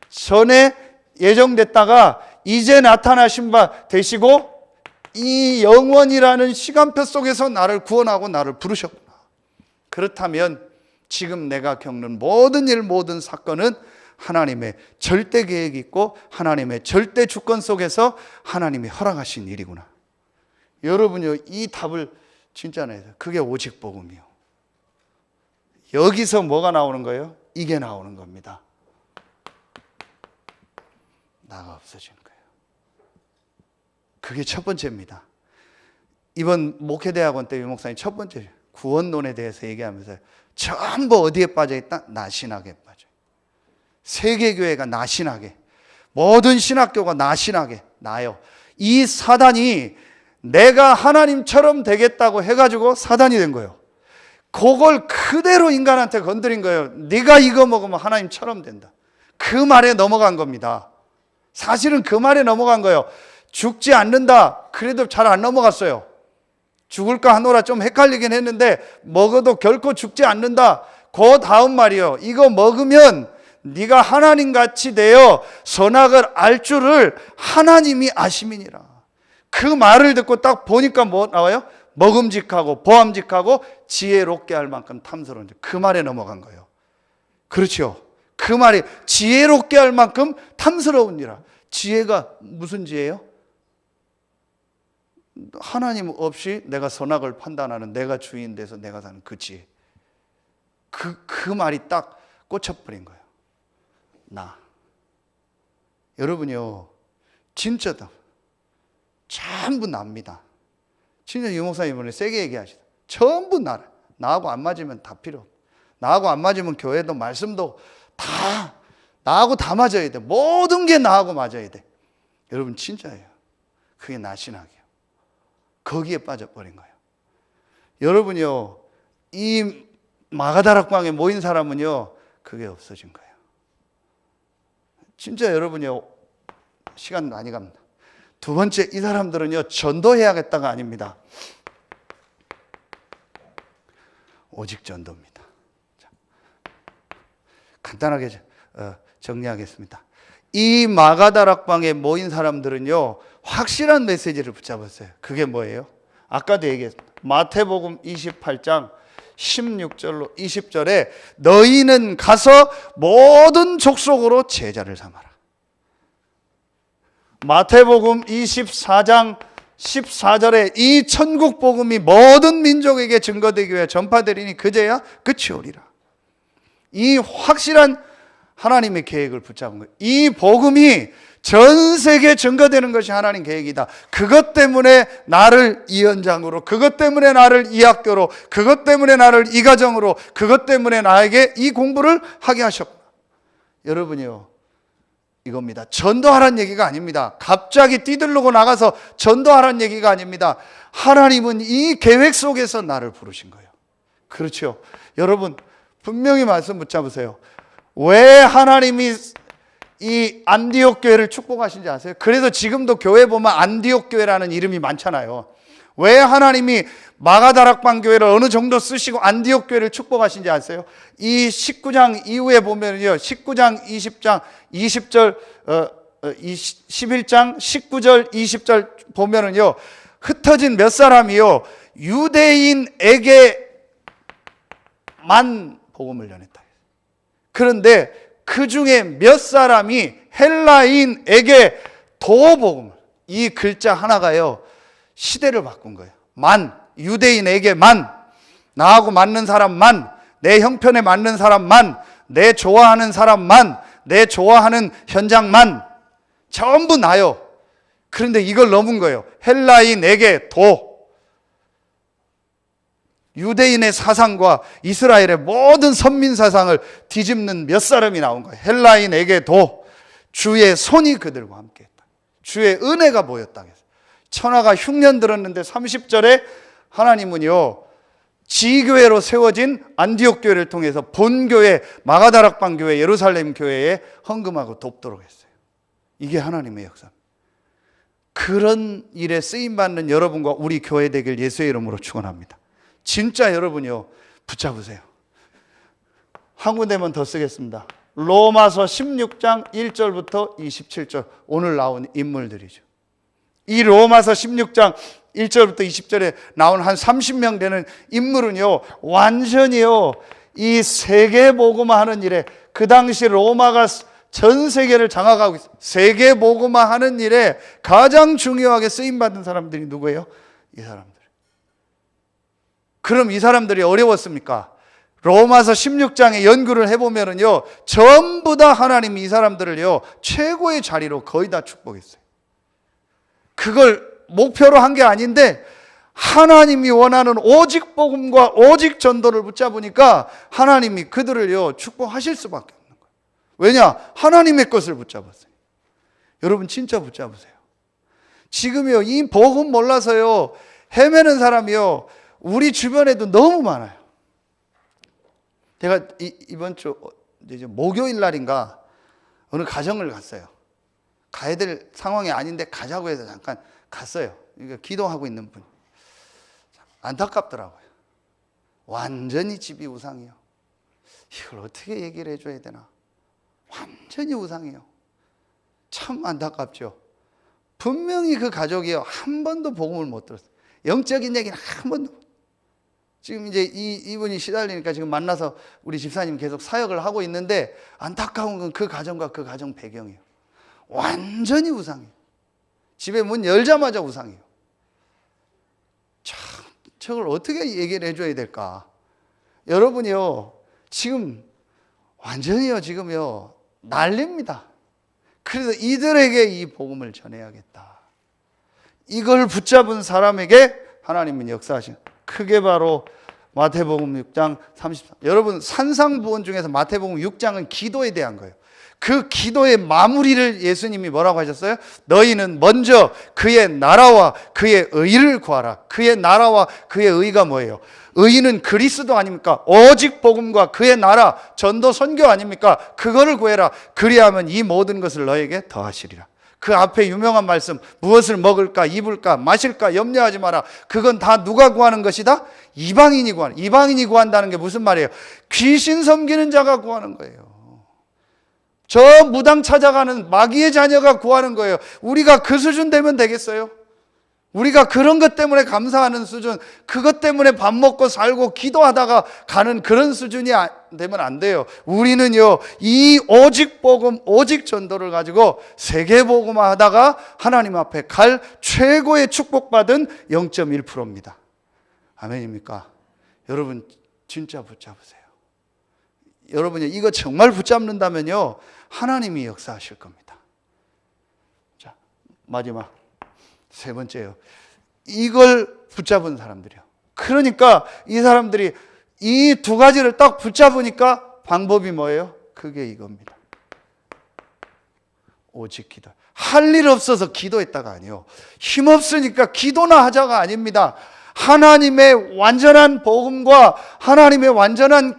전에 예정됐다가 이제 나타나신 바 되시고 이 영원이라는 시간표 속에서 나를 구원하고 나를 부르셨구나. 그렇다면 지금 내가 겪는 모든 일, 모든 사건은 하나님의 절대 계획이 있고 하나님의 절대 주권 속에서 하나님이 허락하신 일이구나. 여러분요 이 답을 진짜 내야 돼요. 그게 오직 복음이요. 여기서 뭐가 나오는 거예요? 이게 나오는 겁니다. 나가 없어지는 거예요. 그게 첫 번째입니다. 이번 목회대학원 때 유 목사님 첫 번째 구원론에 대해서 얘기하면서 전부 어디에 빠져있다? 나신학에 빠져요. 세계교회가 나신학에, 모든 신학교가 나신학에 나요. 이 사단이 내가 하나님처럼 되겠다고 해가지고 사단이 된 거예요. 그걸 그대로 인간한테 건드린 거예요. 네가 이거 먹으면 하나님처럼 된다. 그 말에 넘어간 겁니다. 사실은 그 말에 넘어간 거예요. 죽지 않는다. 그래도 잘 안 넘어갔어요. 죽을까 하노라 좀 헷갈리긴 했는데 먹어도 결코 죽지 않는다. 그 다음 말이요. 이거 먹으면 네가 하나님같이 되어 선악을 알 줄을 하나님이 아심이니라. 그 말을 듣고 딱 보니까 뭐 나와요? 먹음직하고 보암직하고 지혜롭게 할 만큼 탐스러운 그 말에 넘어간 거예요. 그렇죠? 그 말이 지혜롭게 할 만큼 탐스러우니라. 지혜가 무슨 지혜예요? 하나님 없이 내가 선악을 판단하는 내가 주인 돼서 내가 사는 그 지혜. 그 말이 딱 꽂혀버린 거예요. 나. 여러분이요 진짜다. 전부 납니다. 진짜 유 목사님 이번에 세게 얘기하시다. 전부 나라. 나하고 안 맞으면 다 필요 없어. 나하고 안 맞으면 교회도 말씀도 다 나하고 다 맞아야 돼. 모든 게 나하고 맞아야 돼. 여러분 진짜예요. 그게 나신학이에요. 거기에 빠져버린 거예요. 여러분요, 이 마가다락방에 모인 사람은요, 그게 없어진 거예요. 진짜 여러분요, 시간 많이 갑니다. 두 번째, 이 사람들은요, 전도해야겠다가 아닙니다. 오직 전도입니다. 자, 간단하게 정리하겠습니다. 이 마가다락방에 모인 사람들은요, 확실한 메시지를 붙잡았어요. 그게 뭐예요? 아까도 얘기했습니다. 마태복음 28장 16절로 20절에 너희는 가서 모든 족속으로 제자를 삼아라. 마태복음 24장 14절에 이 천국 복음이 모든 민족에게 증거되기 위해 전파되리니 그제야 끝이 오리라. 이 확실한 하나님의 계획을 붙잡은 거예요. 이 복음이 전 세계에 증거되는 것이 하나님 계획이다. 그것 때문에 나를 이 현장으로, 그것 때문에 나를 이 학교로, 그것 때문에 나를 이 가정으로, 그것 때문에 나에게 이 공부를 하게 하셨구나. 여러분이요, 이겁니다. 전도하라는 얘기가 아닙니다. 갑자기 뛰들르고 나가서 전도하라는 얘기가 아닙니다. 하나님은 이 계획 속에서 나를 부르신 거예요. 그렇죠. 여러분, 분명히 말씀 붙잡으세요. 왜 하나님이 이 안디옥 교회를 축복하신지 아세요? 그래서 지금도 교회 보면 안디옥 교회라는 이름이 많잖아요. 왜 하나님이 마가다락방 교회를 어느 정도 쓰시고 안디옥 교회를 축복하신지 아세요? 이 19장 이후에 보면요, 19장 20장 20절 11장 19절 20절 보면은요, 흩어진 몇 사람이요, 유대인에게만 복음을 전했다. 그런데 그 중에 몇 사람이 헬라인에게 도복음을, 이 글자 하나가요, 시대를 바꾼 거예요. 유대인에게만, 나하고 맞는 사람만, 내 형편에 맞는 사람만, 내 좋아하는 사람만, 내 좋아하는 현장만, 전부 나요. 그런데 이걸 넘은 거예요. 헬라인에게 유대인의 사상과 이스라엘의 모든 선민 사상을 뒤집는 몇 사람이 나온 거예요. 헬라인에게 주의 손이 그들과 함께 했다. 주의 은혜가 보였다. 천하가 흉년 들었는데 30절에 하나님은요, 지교회로 세워진 안디옥 교회를 통해서 본교회, 마가다락방 교회, 예루살렘 교회에 헌금하고 돕도록 했어요. 이게 하나님의 역사입니다. 그런 일에 쓰임받는 여러분과 우리 교회 되길 예수의 이름으로 축원합니다. 진짜 여러분이요, 붙잡으세요. 한 군데만 더 쓰겠습니다. 로마서 16장 1절부터 27절, 오늘 나온 인물들이죠. 이 로마서 16장 1절부터 20절에 나온 한 30명 되는 인물은요, 완전히요, 이 세계복음화 하는 일에, 그 당시 로마가 전 세계를 장악하고 있어요. 세계복음화 하는 일에 가장 중요하게 쓰임받은 사람들이 누구예요? 이 사람들. 그럼 이 사람들이 어려웠습니까? 로마서 16장에 연구를 해보면요, 전부 다 하나님이 이 사람들을요, 최고의 자리로 거의 다 축복했어요. 그걸 목표로 한 게 아닌데, 하나님이 원하는 오직 복음과 오직 전도를 붙잡으니까 하나님이 그들을요, 축복하실 수밖에 없는 거예요. 왜냐? 하나님의 것을 붙잡았어요. 여러분 진짜 붙잡으세요. 지금요, 이 복음 몰라서요, 헤매는 사람이요, 우리 주변에도 너무 많아요. 제가 이번 주 이제 목요일 날인가 어느 가정을 갔어요. 가야 될 상황이 아닌데 가자고 해서 잠깐 갔어요. 그러니까 기도하고 있는 분. 안타깝더라고요. 완전히 집이 우상이에요. 이걸 어떻게 얘기를 해줘야 되나. 완전히 우상이에요. 참 안타깝죠. 분명히 그 가족이요, 한 번도 복음을 못 들었어요. 영적인 얘기는 한 번도. 지금 이제 이분이 시달리니까 지금 만나서 우리 집사님 계속 사역을 하고 있는데, 안타까운 건 그 가정과 그 가정 배경이에요. 완전히 우상이에요. 집에 문 열자마자 우상이에요. 참, 저걸 어떻게 얘기를 해줘야 될까? 여러분이요, 지금 완전히요, 지금요, 난립니다. 그래서 이들에게 이 복음을 전해야겠다. 이걸 붙잡은 사람에게 하나님은 역사하신, 크게 바로 마태복음 6장 33. 여러분, 산상부원 중에서 마태복음 6장은 기도에 대한 거예요. 그 기도의 마무리를 예수님이 뭐라고 하셨어요? 너희는 먼저 그의 나라와 그의 의를 구하라. 그의 나라와 그의 의가 뭐예요? 의는 그리스도 아닙니까? 오직 복음과 그의 나라, 전도 선교 아닙니까? 그거를 구해라. 그리하면 이 모든 것을 너에게 더하시리라. 그 앞에 유명한 말씀, 무엇을 먹을까, 입을까, 마실까 염려하지 마라. 그건 다 누가 구하는 것이다? 이방인이 구하는. 이방인이 구한다는 게 무슨 말이에요? 귀신 섬기는 자가 구하는 거예요. 저 무당 찾아가는 마귀의 자녀가 구하는 거예요. 우리가 그 수준 되면 되겠어요? 우리가 그런 것 때문에 감사하는 수준, 그것 때문에 밥 먹고 살고 기도하다가 가는 그런 수준이 되면 안 돼요. 우리는요, 이 오직 복음, 오직 전도를 가지고 세계 복음화 하다가 하나님 앞에 갈 최고의 축복받은 0.1%입니다. 아멘입니까? 여러분 진짜 붙잡으세요. 여러분이 이거 정말 붙잡는다면요, 하나님이 역사하실 겁니다. 자, 마지막 세 번째요. 이걸 붙잡은 사람들이요. 그러니까 이 사람들이 이 두 가지를 딱 붙잡으니까 방법이 뭐예요? 그게 이겁니다. 오직 기도. 할 일 없어서 기도했다가 아니요. 힘없으니까 기도나 하자가 아닙니다. 하나님의 완전한 복음과 하나님의 완전한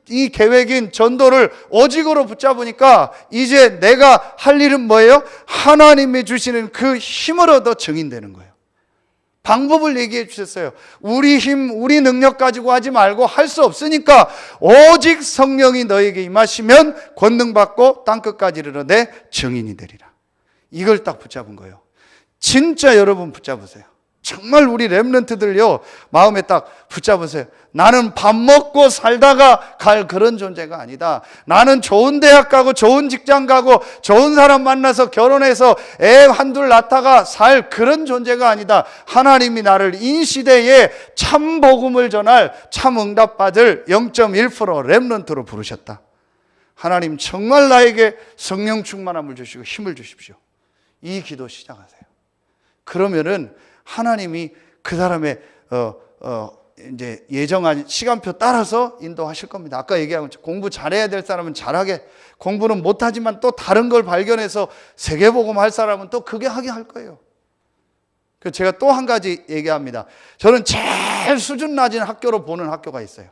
이 계획인 전도를 오직으로 붙잡으니까 이제 내가 할 일은 뭐예요? 하나님이 주시는 그 힘을 얻어 증인되는 거예요. 방법을 얘기해 주셨어요. 우리 힘, 우리 능력 가지고 하지 말고 할 수 없으니까 오직 성령이 너에게 임하시면 권능받고 땅끝까지 이르러 내 증인이 되리라. 이걸 딱 붙잡은 거예요. 진짜 여러분 붙잡으세요. 정말 우리 렘넌트들요, 마음에 딱 붙잡으세요. 나는 밥 먹고 살다가 갈 그런 존재가 아니다. 나는 좋은 대학 가고 좋은 직장 가고 좋은 사람 만나서 결혼해서 애 한둘 낳다가 살 그런 존재가 아니다. 하나님이 나를 이 시대에 참 복음을 전할 참 응답받을 0.1% 렘넌트로 부르셨다. 하나님 정말 나에게 성령 충만함을 주시고 힘을 주십시오. 이 기도 시작하세요. 그러면은 하나님이 그 사람의 이제 예정한 시간표 따라서 인도하실 겁니다. 아까 얘기한 것처럼 공부 잘해야 될 사람은 잘하게, 공부는 못하지만 또 다른 걸 발견해서 세계복음 할 사람은 또 그게 하게 할 거예요. 그래서 제가 또 한 가지 얘기합니다. 저는 제일 수준 낮은 학교로 보는 학교가 있어요.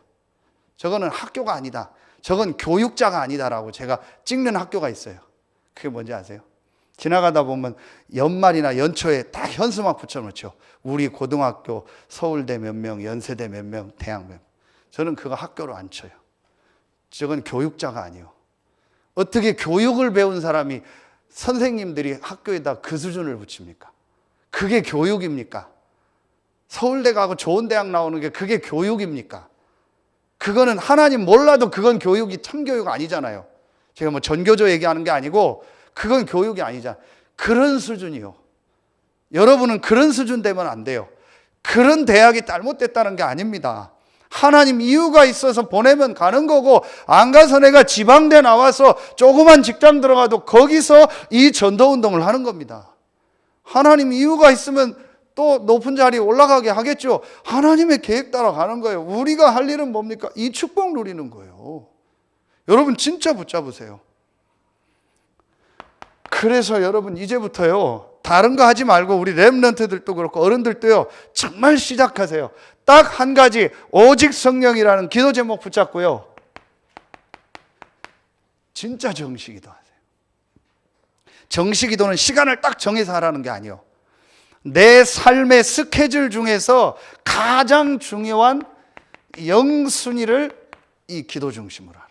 저거는 학교가 아니다. 저건 교육자가 아니다라고 제가 찍는 학교가 있어요. 그게 뭔지 아세요? 지나가다 보면 연말이나 연초에 딱 현수막 붙여놓죠. 우리 고등학교 서울대 몇 명, 연세대 몇 명, 대학 몇 명. 저는 그거 학교로 안 쳐요. 저건 교육자가 아니에요. 어떻게 교육을 배운 사람이 선생님들이 학교에다 그 수준을 붙입니까? 그게 교육입니까? 서울대 가고 좋은 대학 나오는 게 그게 교육입니까? 그거는 하나님 몰라도 그건 교육이 참교육 아니잖아요. 제가 뭐 전교조 얘기하는 게 아니고 그건 교육이 아니잖아. 그런 수준이요. 여러분은 그런 수준 되면 안 돼요. 그런 대학이 잘못됐다는 게 아닙니다. 하나님 이유가 있어서 보내면 가는 거고, 안 가서 내가 지방대 나와서 조그만 직장 들어가도 거기서 이 전도운동을 하는 겁니다. 하나님 이유가 있으면 또 높은 자리에 올라가게 하겠죠. 하나님의 계획 따라 가는 거예요. 우리가 할 일은 뭡니까? 이 축복 누리는 거예요. 여러분 진짜 붙잡으세요. 그래서 여러분 이제부터요, 다른 거 하지 말고 우리 렘넌트들도 그렇고 어른들도요, 정말 시작하세요. 딱 한 가지, 오직 성령이라는 기도 제목 붙잡고요, 진짜 정식기도 하세요. 정식기도는 시간을 딱 정해서 하라는 게 아니에요. 내 삶의 스케줄 중에서 가장 중요한 영순위를 이 기도 중심으로 하라.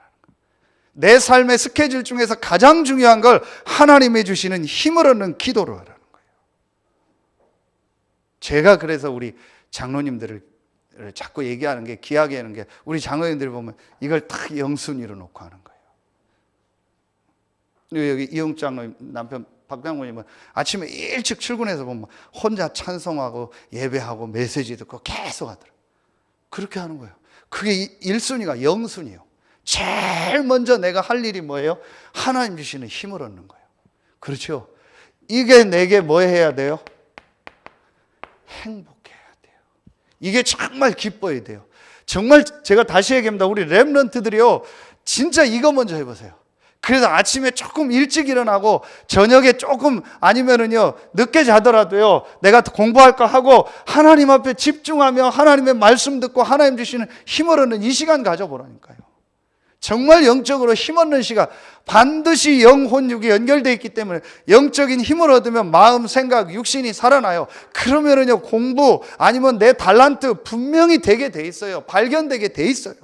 내 삶의 스케줄 중에서 가장 중요한 걸 하나님이 주시는 힘을 얻는 기도로 하라는 거예요. 제가 그래서 우리 장로님들을 자꾸 얘기하는 게, 귀하게 하는 게, 우리 장로님들 보면 이걸 딱 영순위로 놓고 하는 거예요. 여기 이용 장로님 남편 박장모님은 아침에 일찍 출근해서 보면 혼자 찬송하고 예배하고 메시지 듣고 계속 하더라고요. 그렇게 하는 거예요. 그게 1순위가 영순위예요. 제일 먼저 내가 할 일이 뭐예요? 하나님 주시는 힘을 얻는 거예요. 그렇죠? 이게 내게 뭐 해야 돼요? 행복해야 돼요. 이게 정말 기뻐야 돼요. 정말 제가 다시 얘기합니다. 우리 렘넌트들이요, 진짜 이거 먼저 해보세요. 그래서 아침에 조금 일찍 일어나고 저녁에 조금 아니면은요 늦게 자더라도요 내가 공부할 거 하고 하나님 앞에 집중하며 하나님의 말씀 듣고 하나님 주시는 힘을 얻는 이 시간 가져보라니까요. 정말 영적으로 힘 얻는 시간, 반드시 영혼 육이 연결되어 있기 때문에 영적인 힘을 얻으면 마음, 생각, 육신이 살아나요. 그러면은요 공부 아니면 내 달란트 분명히 되게 돼 있어요. 발견되게 돼 있어요.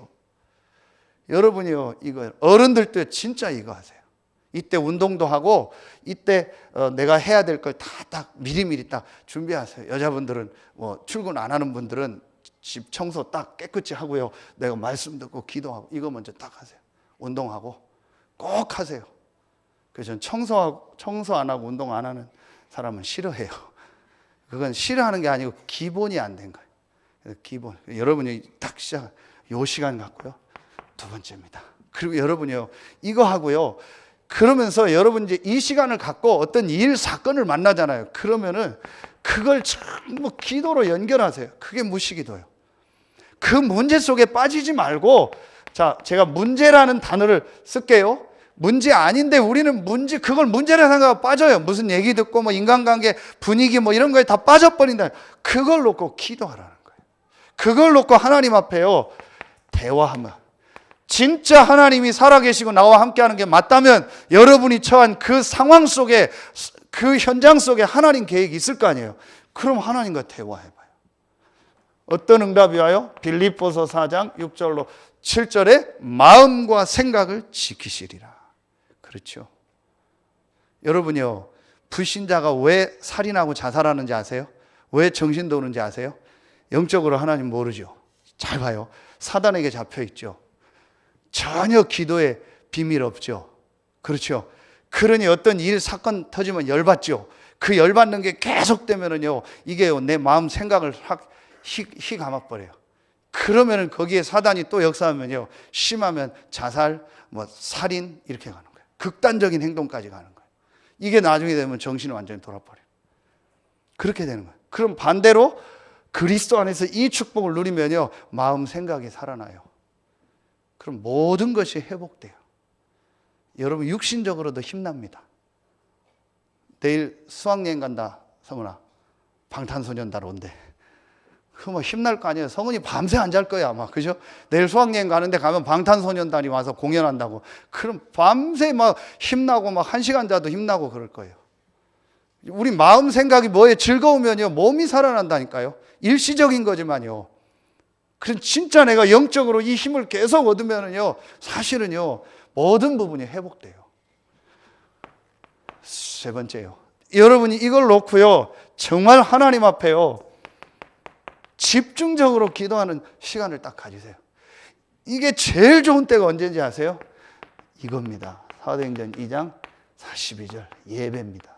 여러분이요 이거 어른들도 진짜 이거 하세요. 이때 운동도 하고 이때 내가 해야 될 걸 다 딱 미리미리 딱 준비하세요. 여자분들은 뭐 출근 안 하는 분들은 집 청소 딱 깨끗이 하고요. 내가 말씀 듣고 기도하고 이거 먼저 딱 하세요. 운동하고 꼭 하세요. 그래서 저는 청소 안 하고 운동 안 하는 사람은 싫어해요. 그건 싫어하는 게 아니고 기본이 안 된 거예요. 그래서 기본. 여러분이 딱 요 시간 갖고요. 두 번째입니다. 그리고 여러분이요 이거 하고요. 그러면서 여러분 이제 이 시간을 갖고 어떤 일 사건을 만나잖아요. 그러면은 그걸 전부 기도로 연결하세요. 그게 무시기도예요. 그 문제 속에 빠지지 말고, 자, 제가 문제라는 단어를 쓸게요. 문제 아닌데 우리는 그걸 문제라 생각하고 빠져요. 무슨 얘기 듣고 뭐 인간관계 분위기 뭐 이런 거에 다 빠져버린다. 그걸 놓고 기도하라는 거예요. 그걸 놓고 하나님 앞에요 대화하면, 진짜 하나님이 살아계시고 나와 함께하는 게 맞다면 여러분이 처한 그 상황 속에, 그 현장 속에 하나님 계획이 있을 거 아니에요. 그럼 하나님과 대화해봐요. 어떤 응답이 와요? 빌립보서 4장 6절로 7절에 마음과 생각을 지키시리라. 그렇죠. 여러분요, 불신자가 왜 살인하고 자살하는지 아세요? 왜 정신 도는지 아세요? 영적으로 하나님 모르죠. 잘 봐요. 사단에게 잡혀 있죠. 전혀 기도에 비밀 없죠. 그렇죠. 그러니 어떤 일 사건 터지면 열받죠. 그 열받는 게 계속되면은요, 이게 내 마음 생각을 확 감아버려요. 그러면은 거기에 사단이 또 역사하면요, 심하면 자살, 뭐 살인 이렇게 가는 거예요. 극단적인 행동까지 가는 거예요. 이게 나중에 되면 정신이 완전히 돌아버려요. 그렇게 되는 거예요. 그럼 반대로 그리스도 안에서 이 축복을 누리면요, 마음 생각이 살아나요. 그럼 모든 것이 회복돼요. 여러분 육신적으로도 힘납니다. 내일 수학여행 간다, 성은아. 방탄소년단 온대. 그 뭐 힘날 거 아니에요. 성은이 밤새 안 잘 거야 아마. 그죠? 내일 수학여행 가는데 가면 방탄소년단이 와서 공연한다고. 그럼 밤새 막 힘나고 막 1시간 자도 힘나고 그럴 거예요. 우리 마음 생각이 뭐에 즐거우면요, 몸이 살아난다니까요. 일시적인 거지만요. 그럼 진짜 내가 영적으로 이 힘을 계속 얻으면요, 사실은요, 모든 부분이 회복돼요. 세 번째요. 여러분이 이걸 놓고요, 정말 하나님 앞에요, 집중적으로 기도하는 시간을 딱 가지세요. 이게 제일 좋은 때가 언제인지 아세요? 이겁니다. 사도행전 2장 42절 예배입니다.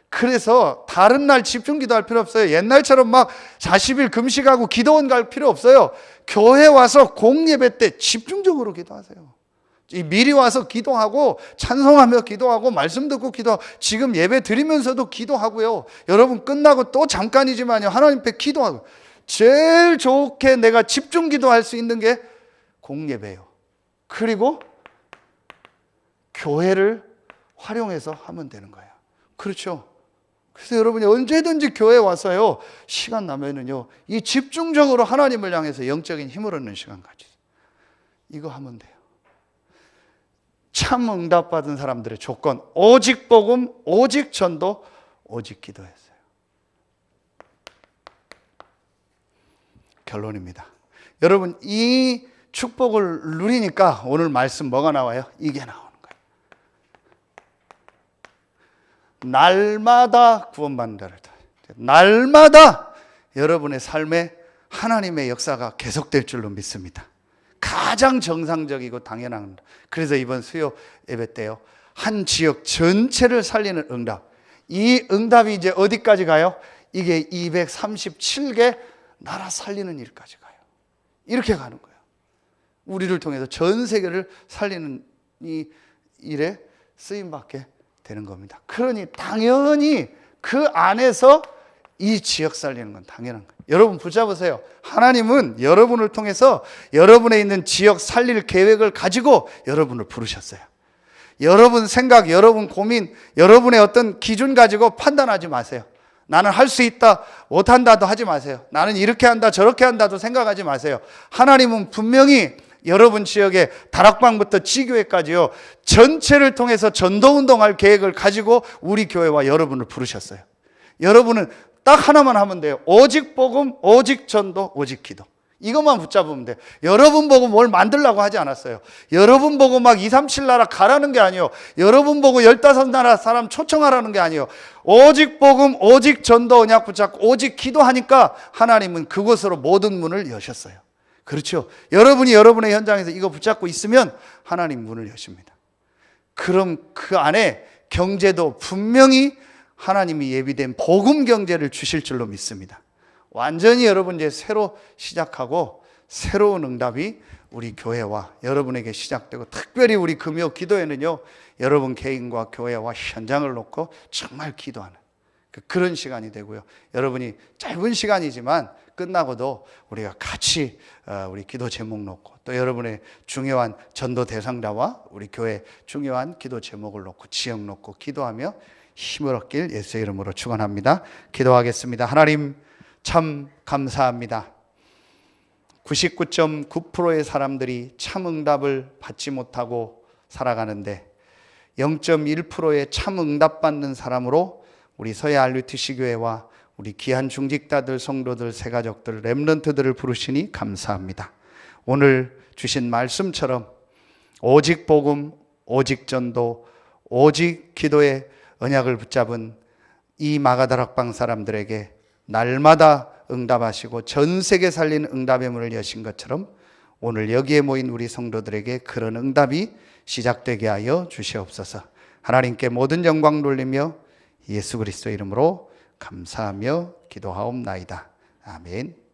그래서 다른 날 집중 기도할 필요 없어요. 옛날처럼 막 40일 금식하고 기도원 갈 필요 없어요. 교회 와서 공예배 때 집중적으로 기도하세요. 미리 와서 기도하고 찬송하며 기도하고 말씀 듣고 기도하고 지금 예배 드리면서도 기도하고요. 여러분 끝나고 또 잠깐이지만요, 하나님 앞에 기도하고. 제일 좋게 내가 집중 기도할 수 있는 게 공예배예요. 그리고 교회를 활용해서 하면 되는 거예요. 그렇죠. 그래서 여러분이 언제든지 교회 와서요, 시간 나면은요, 이 집중적으로 하나님을 향해서 영적인 힘을 얻는 시간 가지세요. 이거 하면 돼요. 참 응답받은 사람들의 조건, 오직 복음, 오직 전도, 오직 기도였어요. 결론입니다. 여러분 이 축복을 누리니까 오늘 말씀 뭐가 나와요? 이게 나오는 거예요. 날마다 구원받는 자를, 날마다 여러분의 삶에 하나님의 역사가 계속될 줄로 믿습니다. 가장 정상적이고 당연한. 그래서 이번 수요 예배 때요, 한 지역 전체를 살리는 응답. 이 응답이 이제 어디까지 가요? 이게 237개 나라 살리는 일까지 가요. 이렇게 가는 거예요. 우리를 통해서 전 세계를 살리는 이 일에 쓰임받게 되는 겁니다. 그러니 당연히 그 안에서 이 지역 살리는 건 당연한 거예요. 여러분 붙잡으세요. 하나님은 여러분을 통해서 여러분에 있는 지역 살릴 계획을 가지고 여러분을 부르셨어요. 여러분 생각, 여러분 고민, 여러분의 어떤 기준 가지고 판단하지 마세요. 나는 할 수 있다, 못한다도 하지 마세요. 나는 이렇게 한다, 저렇게 한다도 생각하지 마세요. 하나님은 분명히 여러분 지역의 다락방부터 지교회까지요, 전체를 통해서 전도운동할 계획을 가지고 우리 교회와 여러분을 부르셨어요. 여러분은 딱 하나만 하면 돼요. 오직 복음, 오직 전도, 오직 기도. 이것만 붙잡으면 돼요. 여러분 보고 뭘 만들려고 하지 않았어요. 여러분 보고 막 2, 3, 7나라 가라는 게 아니에요. 여러분 보고 15나라 사람 초청하라는 게 아니에요. 오직 복음, 오직 전도 언약 붙잡고 오직 기도하니까 하나님은 그곳으로 모든 문을 여셨어요. 그렇죠. 여러분이 여러분의 현장에서 이거 붙잡고 있으면 하나님 문을 여십니다. 그럼 그 안에 경제도 분명히 하나님이 예비된 복음 경제를 주실 줄로 믿습니다. 완전히 여러분 이제 새로 시작하고 새로운 응답이 우리 교회와 여러분에게 시작되고, 특별히 우리 금요 기도회는요, 여러분 개인과 교회와 현장을 놓고 정말 기도하는 그런 시간이 되고요. 여러분이 짧은 시간이지만 끝나고도 우리가 같이 우리 기도 제목 놓고, 또 여러분의 중요한 전도 대상자와 우리 교회 중요한 기도 제목을 놓고 지역 놓고 기도하며 힘을 얻길 예수의 이름으로 축원합니다. 기도하겠습니다. 하나님 참 감사합니다. 99.9%의 사람들이 참 응답을 받지 못하고 살아가는데 0.1%의 참 응답 받는 사람으로 우리 서해 RUTC 교회와 우리 귀한 중직자들, 성도들, 새가족들, 렘넌트들을 부르시니 감사합니다. 오늘 주신 말씀처럼 오직 복음, 오직 전도, 오직 기도의 언약을 붙잡은 이 마가다락방 사람들에게 날마다 응답하시고 전 세계 살린 응답의 문을 여신 것처럼 오늘 여기에 모인 우리 성도들에게 그런 응답이 시작되게 하여 주시옵소서. 하나님께 모든 영광 돌리며 예수 그리스도 이름으로 감사하며 기도하옵나이다. 아멘.